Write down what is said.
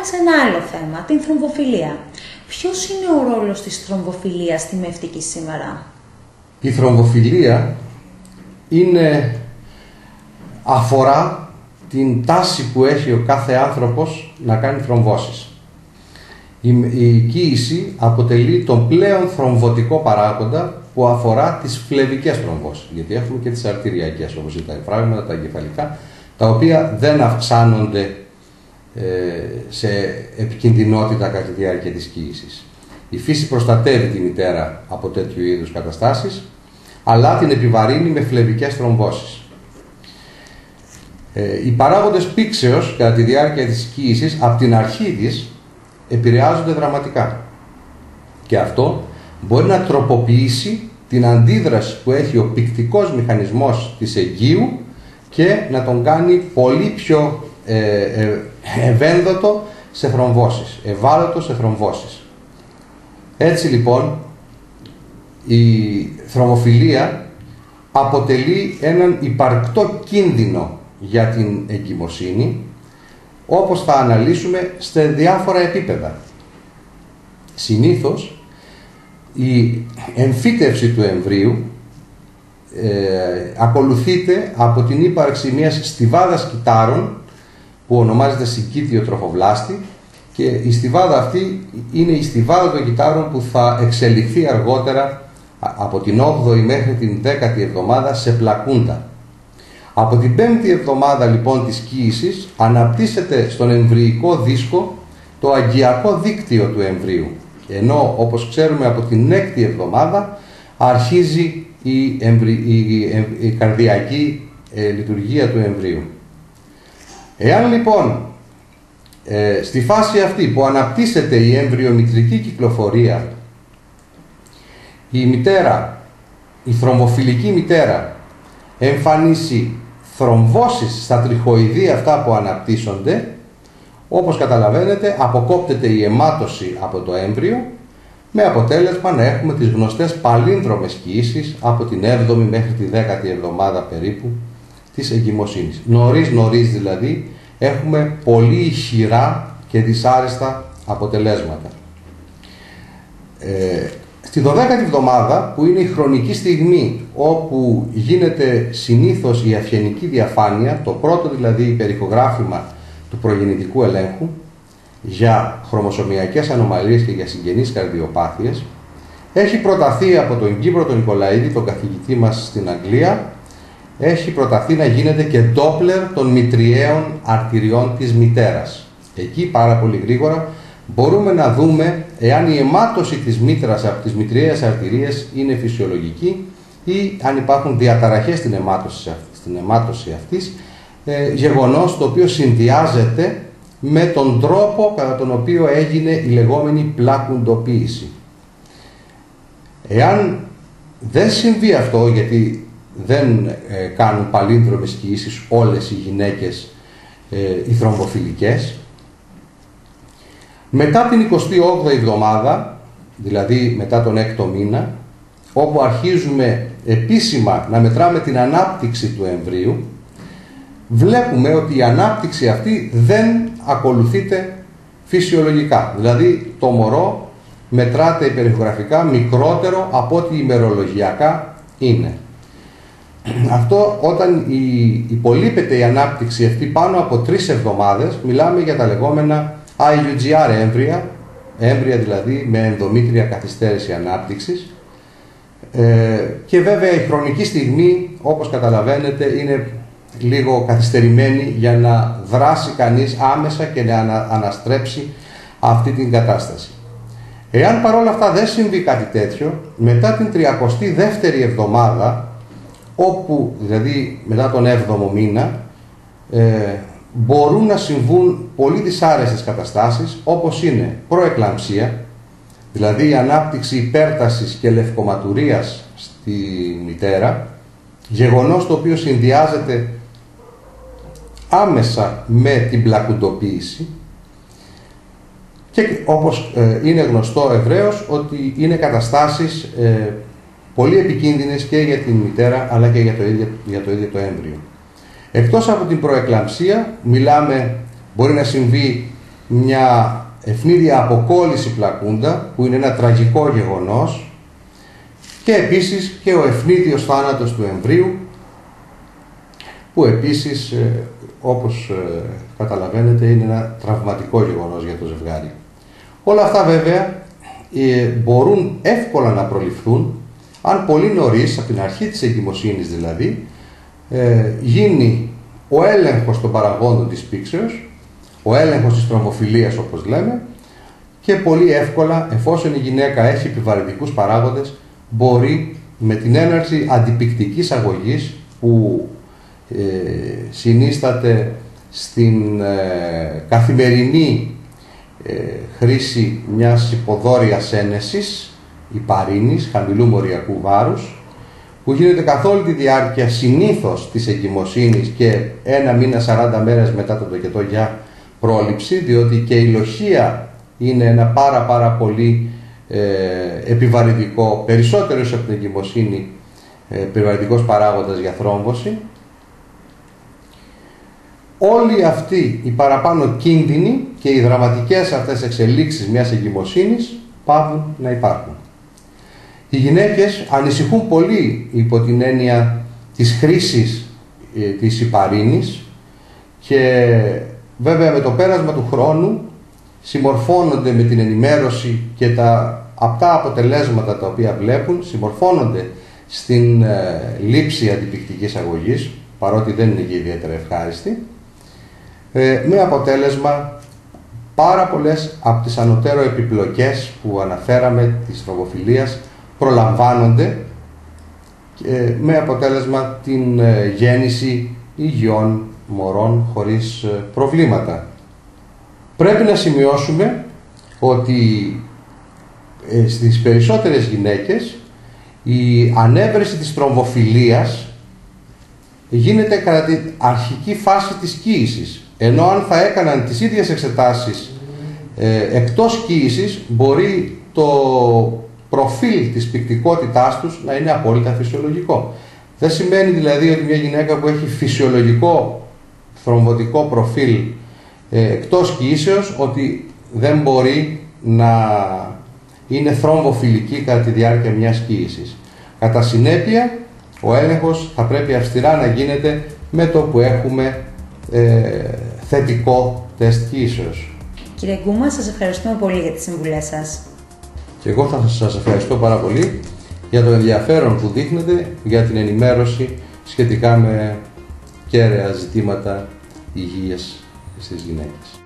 σε ένα άλλο θέμα, την θρομβοφιλία. Ποιος είναι ο ρόλος της θρομβοφιλίας στη μευτική σήμερα? Η θρομβοφιλία αφορά την τάση που έχει ο κάθε άνθρωπος να κάνει θρομβώσεις. Η κύηση αποτελεί τον πλέον θρομβωτικό παράγοντα που αφορά τις φλεβικές θρομβώσεις, γιατί έχουμε και τις αρτηριακές, όπως τα εμφράγματα, τα εγκεφαλικά, τα οποία δεν αυξάνονται σε επικινδυνότητα κατά τη διάρκεια της κύησης. Η φύση προστατεύει τη μητέρα από τέτοιου είδους καταστάσεις, αλλά την επιβαρύνει με φλεβικές θρομβώσεις. Οι παράγοντες πήξεως κατά τη διάρκεια της κύησης, από την αρχή της, επηρεάζονται δραματικά. Και αυτό μπορεί να τροποποιήσει την αντίδραση που έχει ο πηκτικός μηχανισμός της εγκύου και να τον κάνει πολύ πιο ευένδοτο σε θρομβώσεις, ευάλωτο σε θρομβώσεις. Έτσι λοιπόν η θρομβοφιλία αποτελεί έναν υπαρκτό κίνδυνο για την εγκυμοσύνη, όπως θα αναλύσουμε σε διάφορα επίπεδα. Συνήθως η εμφύτευση του εμβρίου ακολουθείται από την ύπαρξη μιας στιβάδας κυττάρων που ονομάζεται συγκήτιο τροφοβλάστη, και η στιβάδα αυτή είναι η στιβάδα των κυττάρων που θα εξελιχθεί αργότερα από την 8η μέχρι την 10η εβδομάδα σε πλακούντα. Από την 5η εβδομάδα λοιπόν της κύησης αναπτύσσεται στον εμβρυϊκό δίσκο το αγκιακό δίκτυο του εμβρίου, ενώ όπως ξέρουμε από την 6η εβδομάδα αρχίζει η καρδιακή λειτουργία του εμβρίου. Εάν λοιπόν στη φάση αυτή που αναπτύσσεται η εμβριομητρική κυκλοφορία, η θρομβοφιλική μητέρα εμφανίσει θρομβώσεις στα τριχοειδή αυτά που αναπτύσσονται, όπως καταλαβαίνετε αποκόπτεται η αιμάτωση από το έμβριο, με αποτέλεσμα να έχουμε τις γνωστές παλίνδρομες κύησεις από την 7η μέχρι τη 10η εβδομάδα περίπου της εγκυμοσύνης. Νωρίς δηλαδή έχουμε πολύ ισχυρά και δυσάρεστα αποτελέσματα. Στη 12η εβδομάδα, που είναι η χρονική στιγμή όπου γίνεται συνήθως η αυγενική διαφάνεια, το πρώτο δηλαδή υπερηχογράφημα του προγεννητικού ελέγχου για χρωμοσωμιακές ανομαλίες και για συγγενείς καρδιοπάθειες, έχει προταθεί από τον Κύπρο τον Νικολαίδη, τον καθηγητή μας στην Αγγλία, έχει προταθεί να γίνεται και ντόπλερ των μητριαίων αρτηριών της μητέρας. Εκεί πάρα πολύ γρήγορα μπορούμε να δούμε εάν η αιμάτωση της μήτρας από τις μητριαίες αρτηρίες είναι φυσιολογική ή αν υπάρχουν διαταραχές στην αιμάτωση αυτής, γεγονός το οποίο συνδυάζεται με τον τρόπο κατά τον οποίο έγινε η λεγόμενη πλακουντοποίηση. Εάν δεν συμβεί αυτό, γιατί δεν κάνουν παλίνδρομες κύησεις όλες οι γυναίκες οι θρομβοφιλικές, μετά την 28η εβδομάδα, δηλαδή μετά τον 6ο μήνα, όπου αρχίζουμε επίσημα να μετράμε την ανάπτυξη του εμβρίου, βλέπουμε ότι η ανάπτυξη αυτή δεν ακολουθείται φυσιολογικά. Δηλαδή το μωρό μετράται υπερηχογραφικά μικρότερο από ό,τι ημερολογιακά είναι. Αυτό όταν υπολείπεται η ανάπτυξη αυτή πάνω από 3 εβδομάδες, μιλάμε για τα λεγόμενα IUGR έμβρια δηλαδή με ενδομήτρια καθυστέρηση ανάπτυξης, και βέβαια η χρονική στιγμή, όπως καταλαβαίνετε, είναι λίγο καθυστερημένη για να δράσει κανείς άμεσα και να αναστρέψει αυτή την κατάσταση. Εάν παρόλα αυτά δεν συμβεί κάτι τέτοιο, μετά την 32η εβδομάδα, όπου δηλαδή μετά τον 7ο μήνα, μπορούν να συμβούν πολύ δυσάρεστες καταστάσεις, όπως είναι προεκλαμψία, δηλαδή η ανάπτυξη υπέρτασης και λευκοματουρίας στη μητέρα, γεγονός το οποίο συνδυάζεται άμεσα με την πλακουντοποίηση, και όπως είναι γνωστό ευρέως ότι είναι καταστάσεις πολύ επικίνδυνες και για την μητέρα αλλά και για το ίδιο το έμβριο. Εκτός από την προεκλαμψία, μπορεί να συμβεί μια ευνίδια αποκόλληση πλακούντα, που είναι ένα τραγικό γεγονός, και επίσης και ο ευνίδιος θάνατος του εμβρίου, που επίσης, όπως καταλαβαίνετε, είναι ένα τραυματικό γεγονός για το ζευγάρι. Όλα αυτά βέβαια μπορούν εύκολα να προληφθούν αν πολύ νωρίς, από την αρχή της εγκυμοσύνης δηλαδή, γίνει ο έλεγχος των παραγόντων της πήξεως, ο έλεγχος της θρομβοφιλίας όπως λέμε, και πολύ εύκολα, εφόσον η γυναίκα έχει επιβαρυντικούς παράγοντες, μπορεί με την έναρξη αντιπυκτικής αγωγής, που συνίσταται στην καθημερινή χρήση μιας υποδόρειας ένεσης, υπαρίνης, χαμηλού μοριακού βάρους, που γίνεται καθ' όλη τη διάρκεια συνήθως της εγκυμοσύνης και 1 μήνα 40 μέρες μετά τον τοκετό για πρόληψη, διότι και η λοχεία είναι ένα πάρα πολύ επιβαρυντικό, περισσότερο από την εγκυμοσύνη, επιβαρυντικός παράγοντας για θρόμβωση. Όλοι αυτοί οι παραπάνω κίνδυνοι και οι δραματικές αυτές εξελίξεις μιας εγκυμοσύνης πάβουν να υπάρχουν. Οι γυναίκες ανησυχούν πολύ υπό την έννοια της χρήσης της υπαρίνης, και βέβαια με το πέρασμα του χρόνου συμμορφώνονται με την ενημέρωση και τα απτά αποτελέσματα τα οποία βλέπουν, συμμορφώνονται στην λήψη αντιπυκτικής αγωγής, παρότι δεν είναι και ιδιαίτερα ευχάριστη, με αποτέλεσμα πάρα πολλές από τις ανωτέρω επιπλοκές που αναφέραμε της θρομβοφιλίας προλαμβάνονται, με αποτέλεσμα την γέννηση υγιών μωρών χωρίς προβλήματα. Πρέπει να σημειώσουμε ότι στις περισσότερες γυναίκες η ανέβρεση της θρομβοφιλίας γίνεται κατά την αρχική φάση της κύησης, ενώ αν θα έκαναν τις ίδιες εξετάσεις εκτός κύησης, μπορεί το προφίλ της πυκτικότητάς τους να είναι απόλυτα φυσιολογικό. Δεν σημαίνει δηλαδή ότι μια γυναίκα που έχει φυσιολογικό θρομβωτικό προφίλ εκτός κύησεως, ότι δεν μπορεί να είναι θρομβοφιλική κατά τη διάρκεια μιας κύησης. Κατά συνέπεια, ο έλεγχος θα πρέπει αυστηρά να γίνεται με το που έχουμε θετικό τεστ κύησεως. Κύριε Γκούμα, σας ευχαριστούμε πολύ για τις συμβουλές σας. Και εγώ θα σας ευχαριστώ πάρα πολύ για το ενδιαφέρον που δείχνετε για την ενημέρωση σχετικά με κέραια ζητήματα υγείας στις γυναίκες.